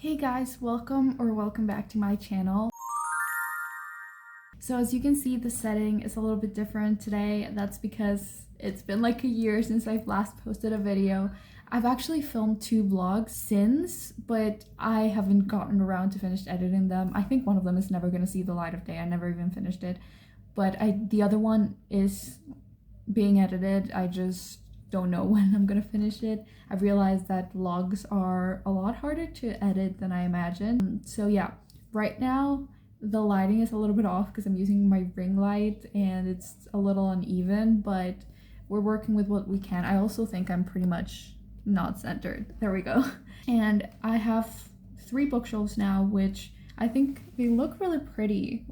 Hey guys, welcome back to my channel. So as you can see, the setting is a little bit different today. That's because it's been like a year since I've last posted a video. I've actually filmed 2 vlogs since, but I haven't gotten around to finish editing them. I think one of them is never gonna see the light of day. I never even finished it. But the other one is being edited. I just don't know when I'm gonna finish it. I've realized that vlogs are a lot harder to edit than I imagined. So yeah, right now the lighting is a little bit off because I'm using my ring light and it's a little uneven, but we're working with what we can. I also think I'm pretty much not centered. There we go. And I have 3 bookshelves now, which I think they look really pretty.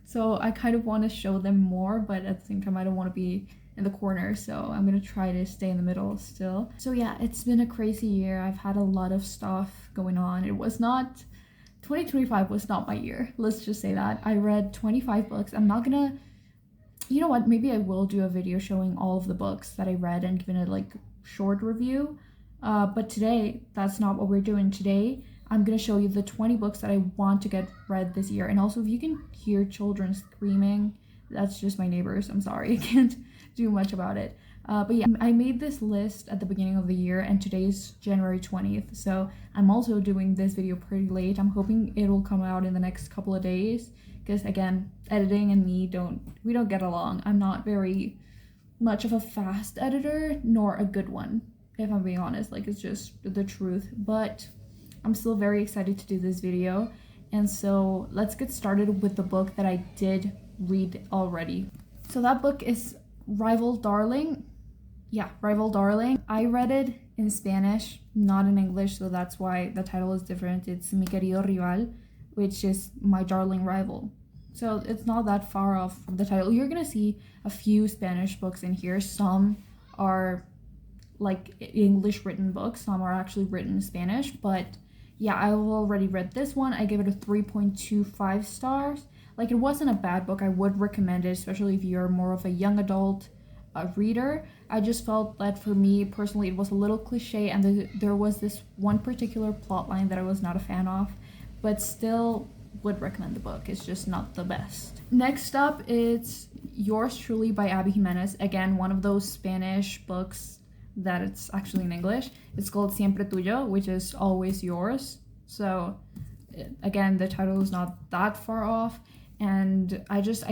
So I kind of want to show them more, but at the same time I don't want to be in the corner, so I'm gonna try to stay in the middle still. So yeah, it's been a crazy year. I've had a lot of stuff going on. 2025 was not my year, let's just say that. I read 25 books. I'm not gonna, you know what, maybe I will do a video showing all of the books that I read and giving it like short review, but today that's not what we're doing. Today I'm gonna show you the 20 books that I want to get read this year. And also, if you can hear children screaming, that's just my neighbors. I'm sorry, I can't do much about it. But yeah, I made this list at the beginning of the year and today's January 20th. So I'm also doing this video pretty late. I'm hoping it will come out in the next couple of days because again, editing and me we don't get along. I'm not very much of a fast editor, nor a good one, if I'm being honest. Like, it's just the truth. But I'm still very excited to do this video. And so let's get started with the book that I did read already. So that book is Rival Darling. Yeah, Rival Darling. I read it in Spanish, not in English, so that's why the title is different. It's Mi Querido Rival, which is My Darling Rival. So it's not that far off from the title. You're gonna see a few Spanish books in here. Some are like English written books, some are actually written in Spanish, but yeah, I've already read this one. I gave it a 3.25 stars. Like, it wasn't a bad book. I would recommend it, especially if you're more of a young adult reader. I just felt that for me personally, it was a little cliche, and there was this one particular plot line that I was not a fan of, but still would recommend the book. It's just not the best. Next up, it's Yours Truly by Abby Jimenez. Again, one of those Spanish books that it's actually in English. It's called Siempre Tuyo, which is always yours. So again, the title is not that far off. And I don't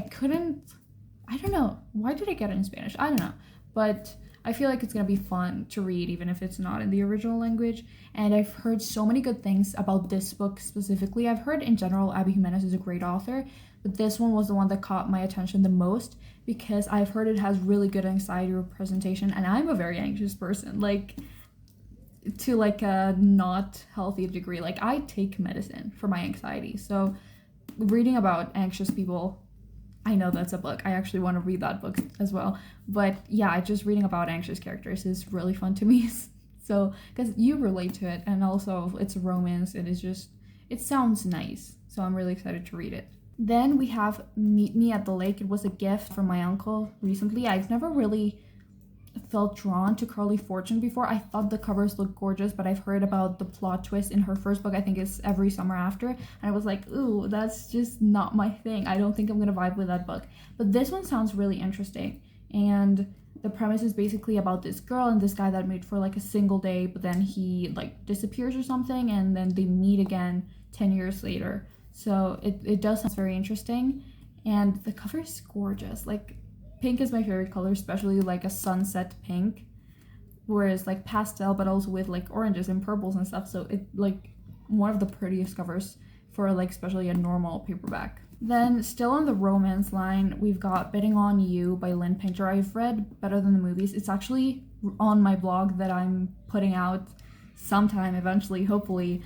know, why did I get it in Spanish? I don't know, but I feel like it's gonna be fun to read even if it's not in the original language. And I've heard so many good things about this book specifically. I've heard in general Abby Jimenez is a great author, but this one was the one that caught my attention the most because I've heard it has really good anxiety representation, and I'm a very anxious person, like to like a not healthy degree. Like, I take medicine for my anxiety, so reading about anxious people, I know that's a book. I actually want to read that book as well. But yeah, just reading about anxious characters is really fun to me. So, because you relate to it, and also it's romance, it sounds nice. So I'm really excited to read it. Then we have Meet Me at the Lake. It was a gift from my uncle recently. I've never really felt drawn to Carly Fortune before. I thought the covers looked gorgeous, but I've heard about the plot twist in her first book. I think it's Every Summer After, and I was like, ooh, that's just not my thing. I don't think I'm gonna vibe with that book. But this one sounds really interesting, and the premise is basically about this girl and this guy that met for like a single day, but then he like disappears or something, and then they meet again 10 years later. So it does sound very interesting, and the cover is gorgeous. Like, pink is my favorite color, especially like a sunset pink, whereas like pastel, but also with like oranges and purples and stuff. So it like one of the prettiest covers for like especially a normal paperback. Then still on the romance line, we've got Betting on You by Lynn Painter. I've read Better Than the Movies. It's actually on my blog that I'm putting out sometime eventually, hopefully.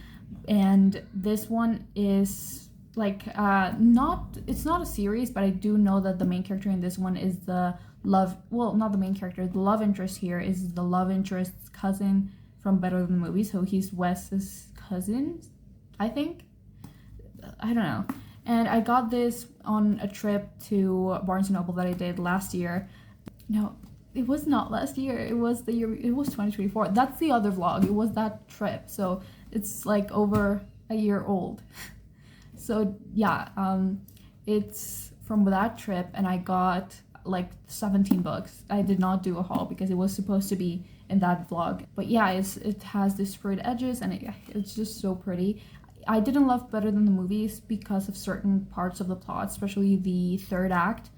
And this one is like it's not a series, but I do know that the main character in this one is the not the main character, the love interest here is the love interest's cousin from Better Than the Movie. So he's Wes's cousin, I think. I don't know. And I got this on a trip to Barnes & Noble that I did last year. No, it was not last year. It was 2024. That's the other vlog. It was that trip. So It's like over a year old. So yeah, it's from that trip, and I got like 17 books. I did not do a haul because it was supposed to be in that vlog. But yeah, it has these sprayed edges, and it's just so pretty. I didn't love Better Than the Movies because of certain parts of the plot, especially the third act.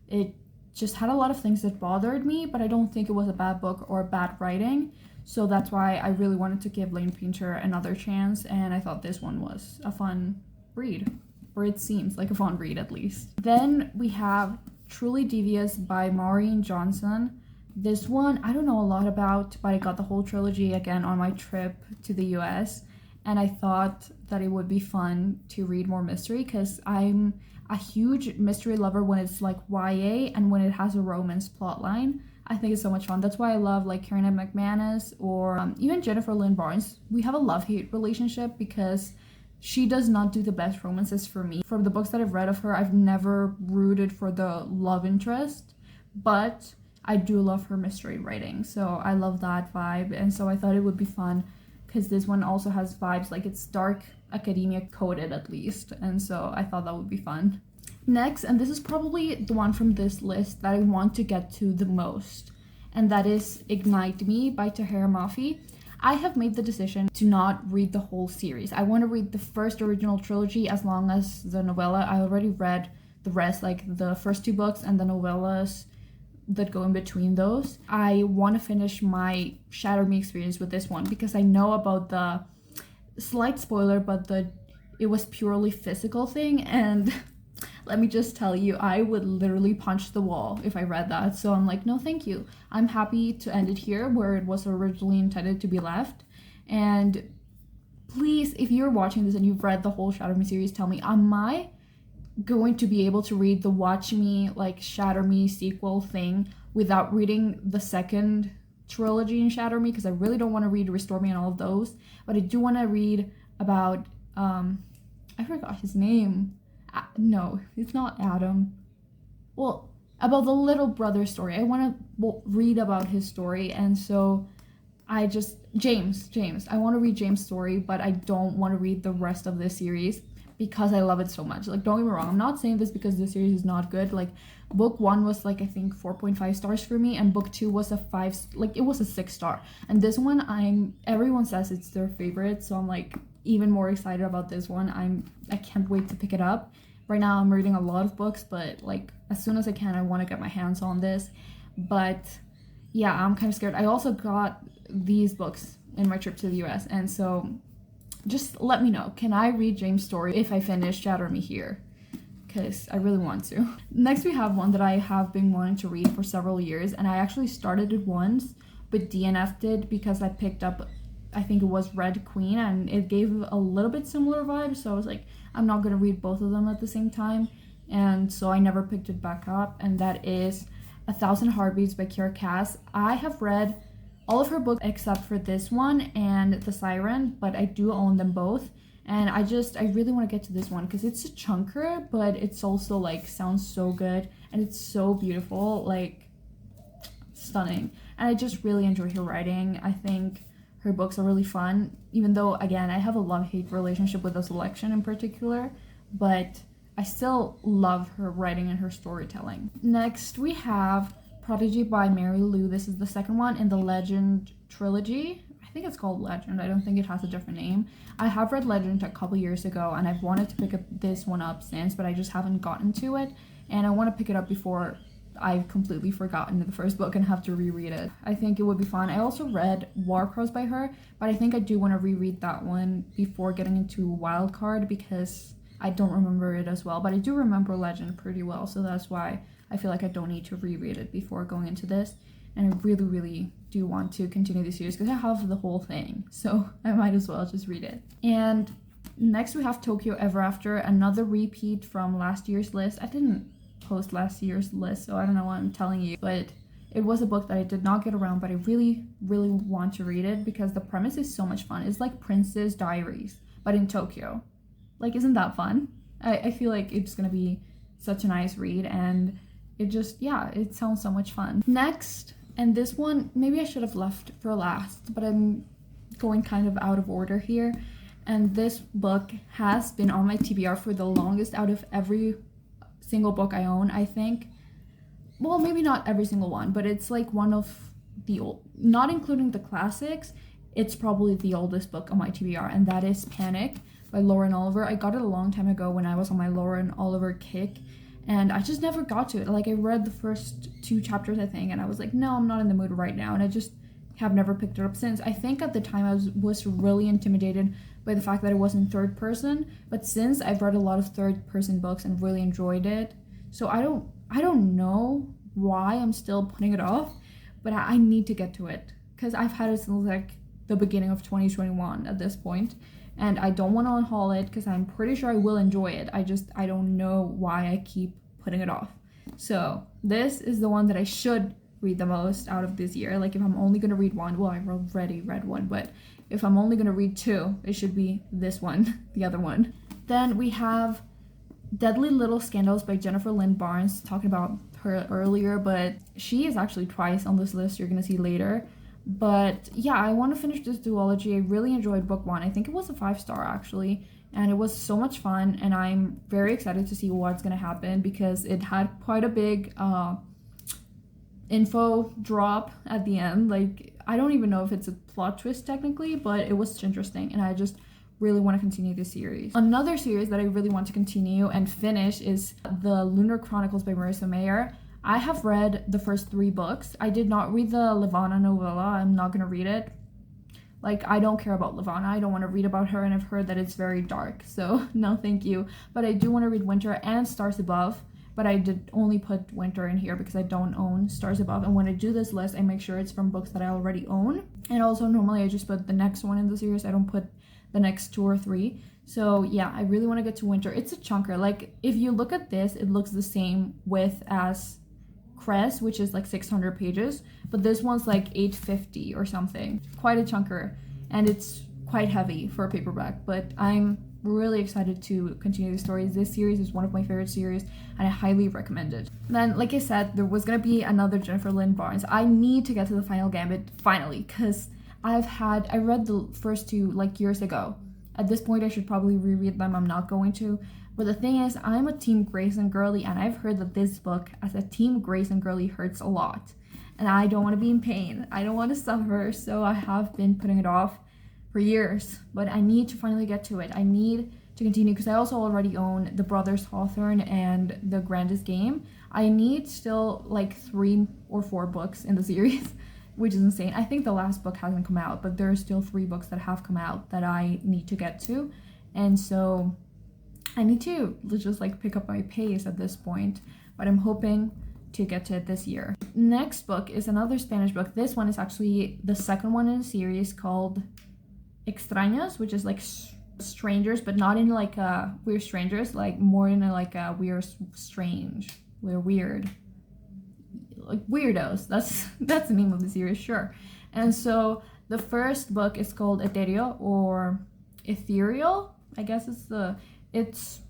It just had a lot of things that bothered me, but I don't think it was a bad book or bad writing. So that's why I really wanted to give Lane Painter another chance, and I thought this one was a fun read, or it seems like a fun read at least. Then we have Truly Devious by Maureen Johnson. This one I don't know a lot about, but I got the whole trilogy again on my trip to the US, and I thought that it would be fun to read more mystery because I'm a huge mystery lover when it's like YA and when it has a romance plotline. I think it's so much fun. That's why I love like Karen McManus or even Jennifer Lynn Barnes. We have a love-hate relationship because she does not do the best romances for me. From the books that I've read of her, I've never rooted for the love interest, but I do love her mystery writing. So I love that vibe, and so I thought it would be fun because this one also has vibes like it's dark academia coded at least, and so I thought that would be fun. Next, and this is probably the one from this list that I want to get to the most, and that is Ignite Me by Tahira Mafi. I have made the decision to not read the whole series. I want to read the first original trilogy as long as the novella. I already read the rest, like the first two books and the novellas that go in between those. I want to finish my Shatter Me experience with this one because I know about the slight spoiler, but it was purely physical thing, and let me just tell you, I would literally punch the wall if I read that. So I'm like, no, thank you. I'm happy to end it here where it was originally intended to be left. And please, if you're watching this and you've read the whole Shatter Me series, tell me, am I going to be able to read the Watch Me, like Shatter Me sequel thing without reading the second trilogy in Shatter Me? Because I really don't want to read Restore Me and all of those. But I do want to read about, I forgot his name. No, it's not Adam. Well, about the little brother story. I want to read about his story, and so James. I want to read James' story, but I don't want to read the rest of this series because I love it so much. Like, don't get me wrong, I'm not saying this because this series is not good. Like, book 1 was like, I think 4.5 stars for me, and book 2 was a 5, like it was a 6 star. And this one, everyone says it's their favorite, so I'm like even more excited about this one. I can't wait to pick it up. Right now I'm reading a lot of books, but like as soon as I can, I want to get my hands on this. But yeah, I'm kind of scared. I also got these books in my trip to the US, and so just let me know, can I read James' story if I finish Shatter Me here? Because I really want to. Next, we have one that I have been wanting to read for several years, and I actually started it once but DNF'd it because I picked up, I think it was Red Queen, and it gave a little bit similar vibe, so I was like, I'm not gonna read both of them at the same time, and so I never picked it back up, and that is 1,000 Heartbeats by Kiera Cass. I have read all of her books except for this one and The Siren, but I do own them both, and I really want to get to this one because it's a chunker, but it's also like sounds so good, and it's so beautiful, like stunning, and I just really enjoy her writing. I think her books are really fun, even though, again, I have a love-hate relationship with The Selection in particular, but I still love her writing and her storytelling. Next, we have Prodigy by Mary Lou. This is the second one in the Legend trilogy. I think it's called Legend. I don't think it has a different name. I have read Legend a couple years ago, and I've wanted to pick up this one up since, but I just haven't gotten to it, and I want to pick it up before I've completely forgotten the first book and have to reread it. I think it would be fun. I also read War Crows by her, but I think I do want to reread that one before getting into Wildcard because I don't remember it as well, but I do remember Legend pretty well, so that's why I feel like I don't need to reread it before going into this. And I really, really do want to continue the series because I have the whole thing, so I might as well just read it. And next we have Tokyo Ever After, another repeat from last year's list. I didn't post last year's list, so I don't know what I'm telling you, but it was a book that I did not get around, but I really, really want to read it because the premise is so much fun. It's like Princess Diaries, but in Tokyo. Like, isn't that fun? I feel like it's gonna be such a nice read, and it just, yeah, it sounds so much fun. Next, and this one, maybe I should have left for last, but I'm going kind of out of order here. And this book has been on my TBR for the longest out of every single book I own, I think. Well, maybe not every single one, but it's like one of the old, not including the classics, it's probably the oldest book on my TBR, and that is Panic by Lauren Oliver. I got it a long time ago when I was on my Lauren Oliver kick, and I just never got to it. Like, I read the first 2 chapters, I think, and I was like, no, I'm not in the mood right now, and I just have never picked it up since. I think at the time I was really intimidated by the fact that it was in third person, but since I've read a lot of third person books and really enjoyed it, so I don't know why I'm still putting it off, but I need to get to it because I've had it since like the beginning of 2021 at this point, and I don't want to unhaul it because I'm pretty sure I will enjoy it. I don't know why I keep putting it off. So this is the one that I should read the most out of this year. Like, if I'm only gonna read one, well, I've already read one, but if I'm only gonna read 2, it should be this one, the other one. Then we have Deadly Little Scandals by Jennifer Lynn Barnes, talking about her earlier, but she is actually twice on this list, you're gonna see later. But yeah, I want to finish this duology. I really enjoyed book 1. I think it was a 5-star actually, and it was so much fun, and I'm very excited to see what's gonna happen because it had quite a big info drop at the end. Like, I don't even know if it's a plot twist technically, but it was interesting, and I just really want to continue this series. Another series that I really want to continue and finish is the Lunar Chronicles by Marissa Mayer. I have read the first 3 books. I did not read the Levana novella. I'm not gonna read it. Like, I don't care about Levana. I don't want to read about her, and I've heard that it's very dark, so no thank you. But I do want to read Winter and Stars Above, but I did only put Winter in here because I don't own Stars Above, and when I do this list, I make sure it's from books that I already own. And also, normally I just put the next one in the series. I don't put the next 2 or 3. So yeah, I really want to get to Winter. It's a chunker. Like, if you look at this, it looks the same width as Crest, which is like 600 pages, but this one's like 850 or something. Quite a chunker, and it's quite heavy for a paperback, but I'm really excited to continue the stories. This series is one of my favorite series, and I highly recommend it. Then, like I said, there was gonna be another Jennifer Lynn Barnes. I need to get to the Final Gambit finally, because I read the first 2 like years ago. At this point, I should probably reread them. I'm not going to. But the thing is, I'm a Team Grayson girly, and I've heard that this book as a Team Grayson girly hurts a lot. And I don't want to be in pain. I don't want to suffer, so I have been putting it off for years. But I need to finally get to it. I need to continue, because I also already own The Brothers Hawthorne and The Grandest Game. I need still like 3 or 4 books in the series, which is insane. I think the last book hasn't come out, but there are still 3 books that have come out that I need to get to. And so I need to just like pick up my pace at this point, but I'm hoping to get to it this year. Next book is another Spanish book. This one is actually the second one in the series, called Extraños, which is like strangers, but not in like we're strangers, like more in a, like a we're strange, we're weird, like weirdos. That's the name of the series, sure. And so the first book is called Etéreo, or Ethereal, I guess it's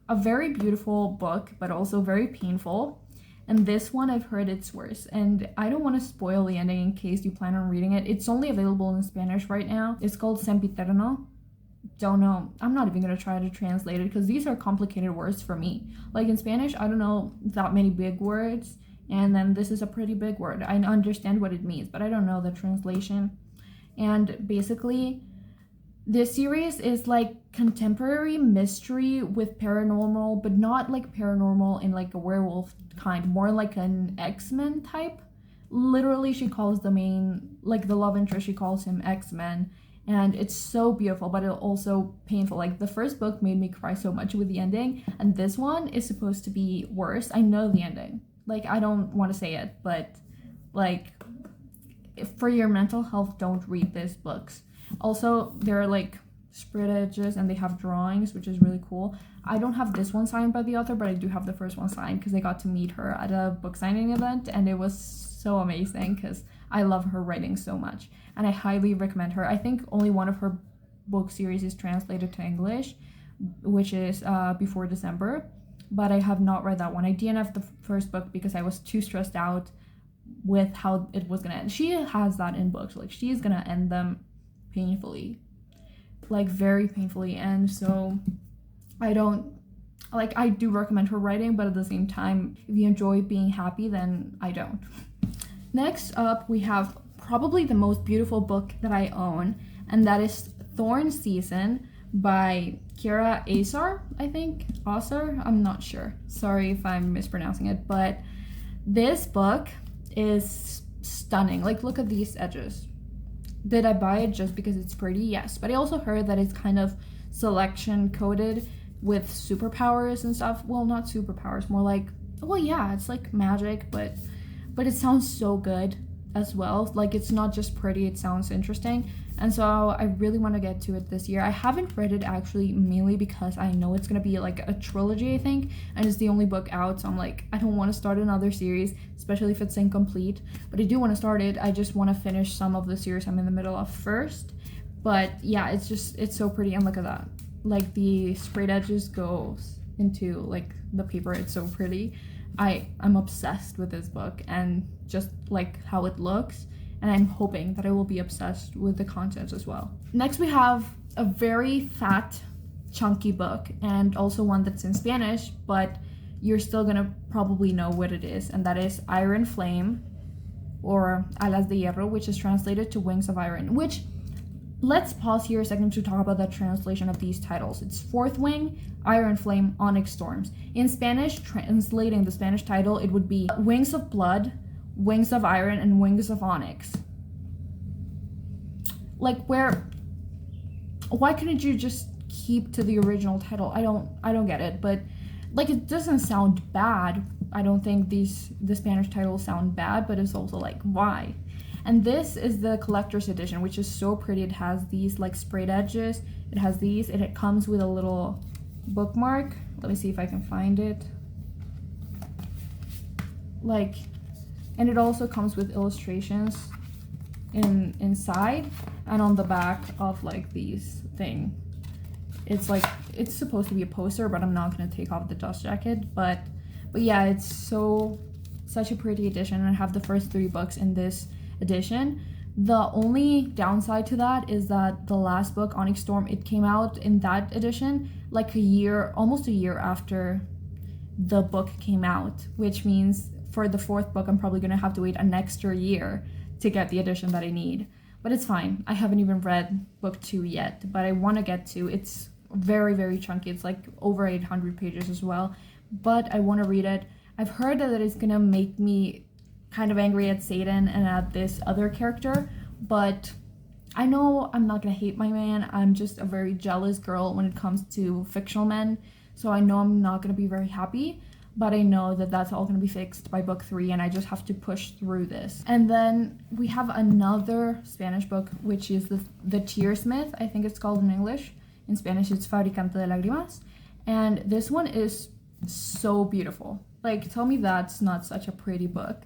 a very beautiful book, but also very painful. And this one, I've heard it's worse. And I don't want to spoil the ending in case you plan on reading it. It's only available in Spanish right now. It's called Sempiterno. Don't know. I'm not even going to try to translate it because these are complicated words for me. Like, in Spanish, I don't know that many big words. And then this is a pretty big word. I understand what it means, but I don't know the translation. And basically, this series is like contemporary mystery with paranormal, but not like paranormal in like a werewolf kind, more like an X-Men type. Literally, she calls the main, like the love interest, she calls him X-Men. And it's so beautiful, but it's also painful. Like, the first book made me cry so much with the ending, and this one is supposed to be worse. I know the ending. Like, I don't want to say it, but like, for your mental health, don't read these books. Also, they're like spread edges and they have drawings, which is really cool. I don't have this one signed by the author, but I do have the first one signed because I got to meet her at a book signing event, and it was so amazing because I love her writing so much, and I highly recommend her. I think only one of her book series is translated to English, which is Before December, but I have not read that one. I DNF'd the first book because I was too stressed out with how it was gonna end. She has that in books, like she's gonna end them painfully, like very painfully. And so I do recommend her writing, but at the same time, if you enjoy being happy, then I don't. Next up, we have probably the most beautiful book that I own, and that is Thorn Season by Kira Azar, I think. Azar? I'm not sure. Sorry if I'm mispronouncing it, but this book is stunning. Like, look at these edges. Did I buy it just because it's pretty? Yes. But I also heard that it's kind of selection coded with superpowers and stuff. Well, not superpowers, more like, well, yeah, it's like magic, but it sounds so good as well. Like, it's not just pretty, it sounds interesting. And so I really want to get to it this year. I haven't read it actually, mainly because I know it's gonna be like a trilogy, I think, and it's the only book out, so I'm like, I don't want to start another series, especially if it's incomplete. But I do want to start it. I just want to finish some of the series I'm in the middle of first. But yeah, it's so pretty. And look at that, like the sprayed edges goes into like the paper. It's so pretty. I'm obsessed with this book and just like how it looks, and I'm hoping that I will be obsessed with the content as well. Next, we have a very fat, chunky book, and also one that's in Spanish, but you're still gonna probably know what it is, and that is Iron Flame, or Alas de Hierro, which is translated to Wings of Iron, which, let's pause here a second to talk about the translation of these titles. It's Fourth Wing, Iron Flame, Onyx Storms. In Spanish, translating the Spanish title, it would be Wings of Blood, Wings of Iron, and Wings of Onyx. Like, why couldn't you just keep to the original title? I don't get it, but like, it doesn't sound bad. I don't think the Spanish titles sound bad, but it's also like, why? And this is the collector's edition, which is so pretty. It has these like sprayed edges. It has these, and it comes with a little bookmark. Let me see if I can find it. Like, and it also comes with illustrations inside and on the back of like these thing. It's like, it's supposed to be a poster, but I'm not gonna take off the dust jacket. But yeah, it's such a pretty edition, and I have the first 3 books in this edition. The only downside to that is that the last book, Onyx Storm, it came out in that edition like almost a year after the book came out, which means for the 4th book I'm probably gonna have to wait an extra year to get the edition that I need. But it's fine. I haven't even read book 2 yet, but I want to get to. It's very, very chunky. It's like over 800 pages as well, but I want to read it. I've heard that it's gonna make me kind of angry at Satan and at this other character, but I know I'm not gonna hate my man. I'm just a very jealous girl when it comes to fictional men, so I know I'm not gonna be very happy, but I know that that's all gonna be fixed by book 3, and I just have to push through this. And then we have another Spanish book, which is the Tearsmith, I think it's called in English. In Spanish, it's Fabricante de Lágrimas, and this one is so beautiful. Like, tell me that's not such a pretty book.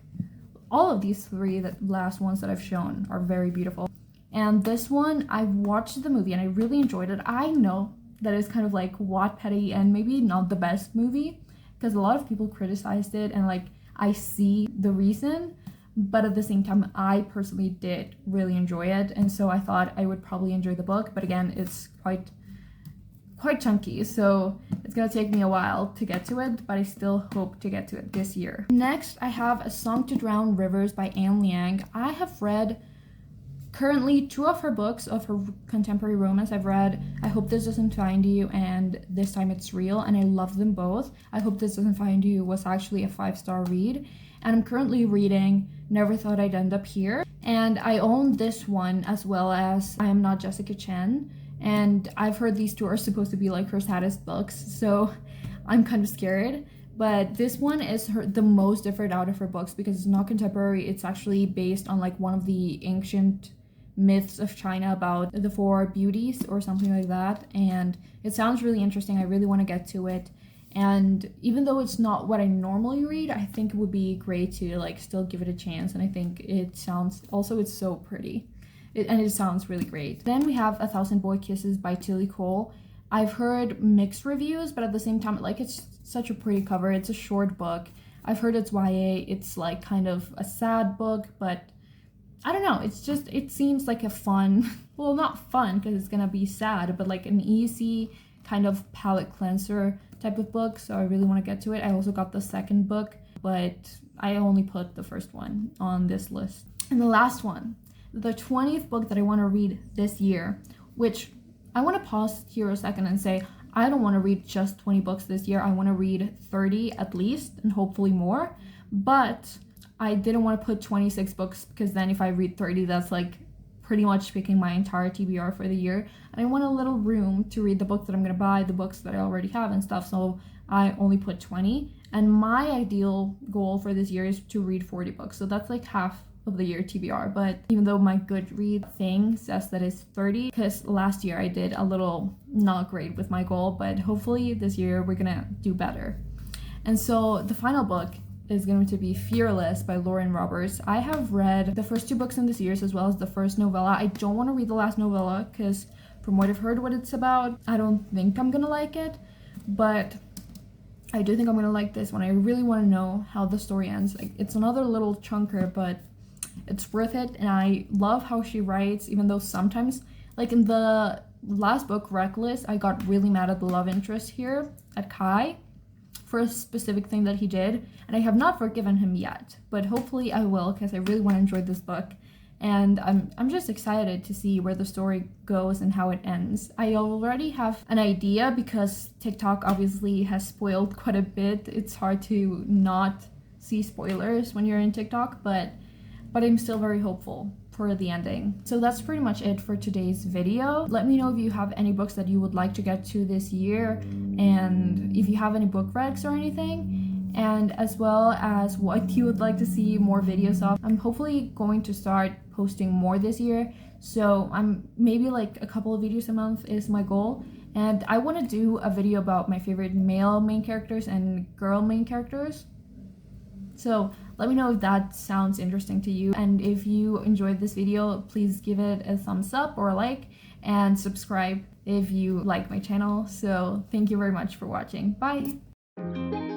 All of these 3, the last ones that I've shown, are very beautiful. And this one, I've watched the movie and I really enjoyed it. I know that it's kind of like Wattpad-y and maybe not the best movie, because a lot of people criticized it, and like, I see the reason, but at the same time, I personally did really enjoy it, and so I thought I would probably enjoy the book. But again, it's quite chunky, so it's gonna take me a while to get to it, but I still hope to get to it this year. Next, I have A Song to Drown Rivers by Anne Liang. I have read currently 2 of her books of her contemporary romance. I've read I Hope This Doesn't Find You and This Time It's Real, and I love them both. I Hope This Doesn't Find You was actually a 5-star read, and I'm currently reading Never Thought I'd End Up Here, and I own this one as well as I Am Not Jessica Chen. And I've heard these 2 are supposed to be like her saddest books, so I'm kind of scared. But this one is the most different out of her books because it's not contemporary. It's actually based on like one of the ancient myths of China about the 4 beauties or something like that. And it sounds really interesting. I really want to get to it. And even though it's not what I normally read, I think it would be great to like still give it a chance. And I think it sounds, also it's so pretty. And it sounds really great. Then we have A Thousand Boy Kisses by Tilly Cole. I've heard mixed reviews, but at the same time, like, it's such a pretty cover. It's a short book. I've heard it's YA. It's like kind of a sad book, but I don't know, it's just, it seems like a fun, well, not fun because it's gonna be sad, but like an easy kind of palate cleanser type of book. So I really want to get to it. I also got the second book, but I only put the first one on this list. And the last one, the 20th book that I want to read this year, which I want to pause here a second and say, I don't want to read just 20 books this year. I want to read 30 at least, and hopefully more. But I didn't want to put 26 books because then if I read 30, that's like pretty much picking my entire TBR for the year. And I want a little room to read the books that I'm going to buy, the books that I already have and stuff. So I only put 20. And my ideal goal for this year is to read 40 books. So that's like half of the year TBR. But even though my Goodreads thing says that it's 30, because last year I did a little not great with my goal, but hopefully this year we're gonna do better. And so the final book is going to be Fearless by Lauren Roberts. I have read the first two books in the series as well as the first novella. I don't want to read the last novella because from what I've heard what it's about, I don't think I'm gonna like it, but I do think I'm gonna like this one. I really want to know how the story ends. Like, it's another little chunker, but it's worth it, and I love how she writes, even though sometimes, like in the last book, Reckless, I got really mad at the love interest here, at Kai, for a specific thing that he did, and I have not forgiven him yet, but hopefully I will, because I really want to enjoy this book, and I'm just excited to see where the story goes and how it ends. I already have an idea because TikTok obviously has spoiled quite a bit. It's hard to not see spoilers when you're in TikTok, but I'm still very hopeful for the ending. So that's pretty much it for today's video. Let me know if you have any books that you would like to get to this year, and if you have any book recs or anything, and as well as what you would like to see more videos of. I'm hopefully going to start posting more this year, so I'm maybe like a couple of videos a month is my goal, and I want to do a video about my favorite male main characters and girl main characters. So let me know if that sounds interesting to you, and if you enjoyed this video, please give it a thumbs up or a like, and subscribe if you like my channel. So thank you very much for watching. Bye!